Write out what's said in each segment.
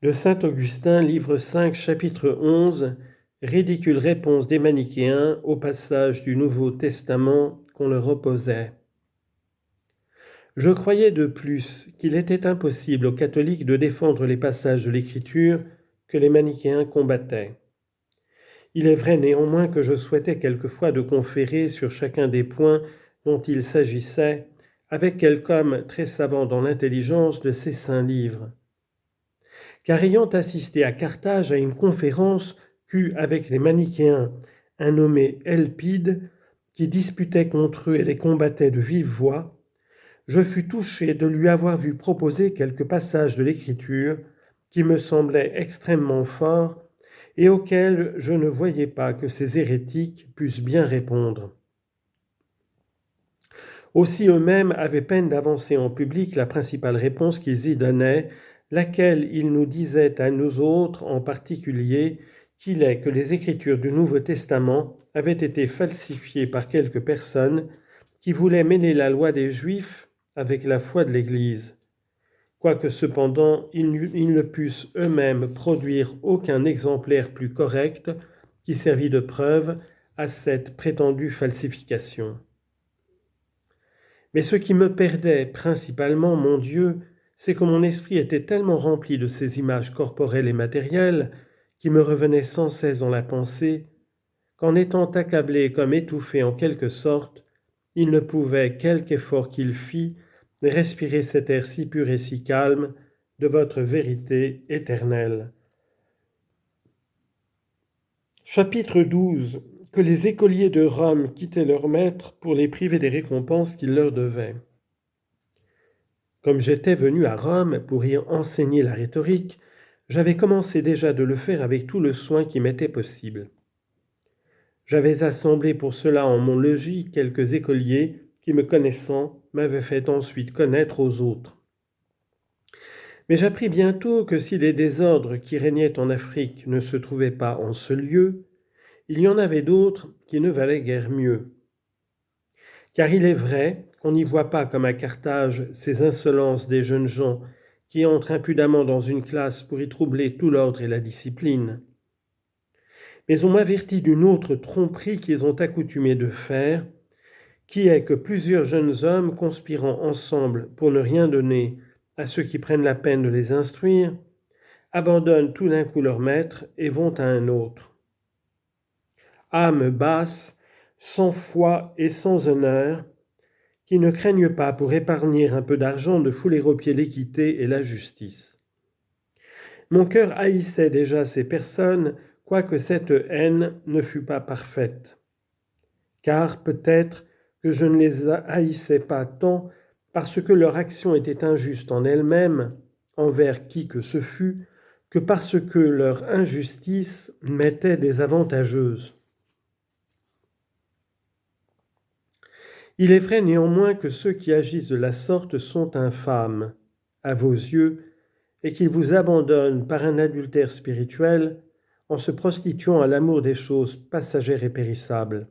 De saint Augustin, livre 5, chapitre 11, ridicule réponse des manichéens au passage du Nouveau Testament qu'on leur opposait. Je croyais de plus qu'il était impossible aux catholiques de défendre les passages de l'Écriture que les manichéens combattaient. Il est vrai néanmoins que je souhaitais quelquefois de conférer sur chacun des points dont il s'agissait avec quelque homme très savant dans l'intelligence de ces saints livres. Car ayant assisté à Carthage à une conférence qu'eut avec les manichéens un nommé Elpide, qui disputait contre eux et les combattait de vive voix, je fus touché de lui avoir vu proposer quelques passages de l'Écriture qui me semblaient extrêmement forts et auxquels je ne voyais pas que ces hérétiques pussent bien répondre. Aussi eux-mêmes avaient peine d'avancer en public la principale réponse qu'ils y donnaient, laquelle ils nous disaient à nous autres en particulier qu'il est que les Écritures du Nouveau Testament avaient été falsifiées par quelques personnes qui voulaient mêler la loi des Juifs avec la foi de l'Église, quoique cependant ils ne pussent eux-mêmes produire aucun exemplaire plus correct qui servît de preuve à cette prétendue falsification. Mais ce qui me perdait principalement, mon Dieu, c'est que mon esprit était tellement rempli de ces images corporelles et matérielles qui me revenaient sans cesse dans la pensée, qu'en étant accablé comme étouffé en quelque sorte, il ne pouvait, quelque effort qu'il fît, respirer cet air si pur et si calme de votre vérité éternelle. Chapitre 12. Que les écoliers de Rome quittaient leurs maîtres pour les priver des récompenses qu'ils leur devaient. Comme j'étais venu à Rome pour y enseigner la rhétorique, j'avais commencé déjà de le faire avec tout le soin qui m'était possible. J'avais assemblé pour cela en mon logis quelques écoliers qui, me connaissant, m'avaient fait ensuite connaître aux autres. Mais j'appris bientôt que si les désordres qui régnaient en Afrique ne se trouvaient pas en ce lieu, il y en avait d'autres qui ne valaient guère mieux. Car il est vrai qu'on n'y voit pas comme à Carthage ces insolences des jeunes gens qui entrent impudemment dans une classe pour y troubler tout l'ordre et la discipline. Mais on m'avertit d'une autre tromperie qu'ils ont accoutumé de faire, qui est que plusieurs jeunes hommes conspirant ensemble pour ne rien donner à ceux qui prennent la peine de les instruire, abandonnent tout d'un coup leur maître et vont à un autre. Âmes basses, sans foi et sans honneur, qui ne craignent pas pour épargner un peu d'argent de fouler aux pieds l'équité et la justice. Mon cœur haïssait déjà ces personnes, quoique cette haine ne fût pas parfaite. Car peut-être que je ne les haïssais pas tant parce que leur action était injuste en elle-même, envers qui que ce fût, que parce que leur injustice m'était désavantageuse. Il est vrai néanmoins que ceux qui agissent de la sorte sont infâmes, à vos yeux, et qu'ils vous abandonnent par un adultère spirituel en se prostituant à l'amour des choses passagères et périssables,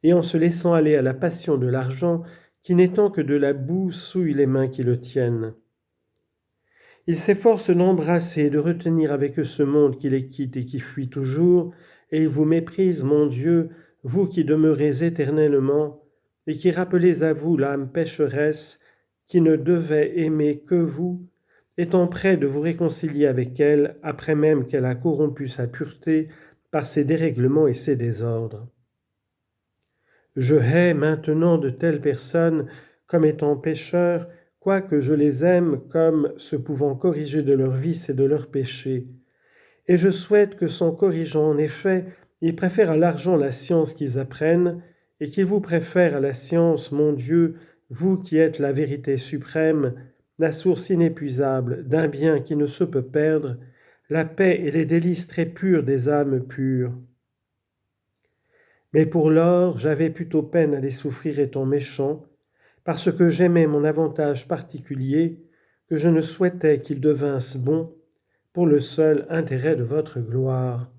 et en se laissant aller à la passion de l'argent qui n'étant que de la boue souille les mains qui le tiennent. Ils s'efforcent d'embrasser et de retenir avec eux ce monde qui les quitte et qui fuit toujours, et ils vous méprisent, mon Dieu, vous qui demeurez éternellement, et qui rappelez à vous l'âme pécheresse qui ne devait aimer que vous, étant près de vous réconcilier avec elle après même qu'elle a corrompu sa pureté par ses dérèglements et ses désordres. Je hais maintenant de telles personnes comme étant pécheurs, quoique je les aime comme se pouvant corriger de leurs vices et de leurs péchés. Et je souhaite que s'en corrigeant en effet, ils préfèrent à l'argent la science qu'ils apprennent, et qu'ils vous préfèrent à la science, mon Dieu, vous qui êtes la vérité suprême, la source inépuisable d'un bien qui ne se peut perdre, la paix et les délices très purs des âmes pures. Mais pour lors, j'avais plutôt peine à les souffrir étant méchant, parce que j'aimais mon avantage particulier, que je ne souhaitais qu'ils devinssent bons, pour le seul intérêt de votre gloire.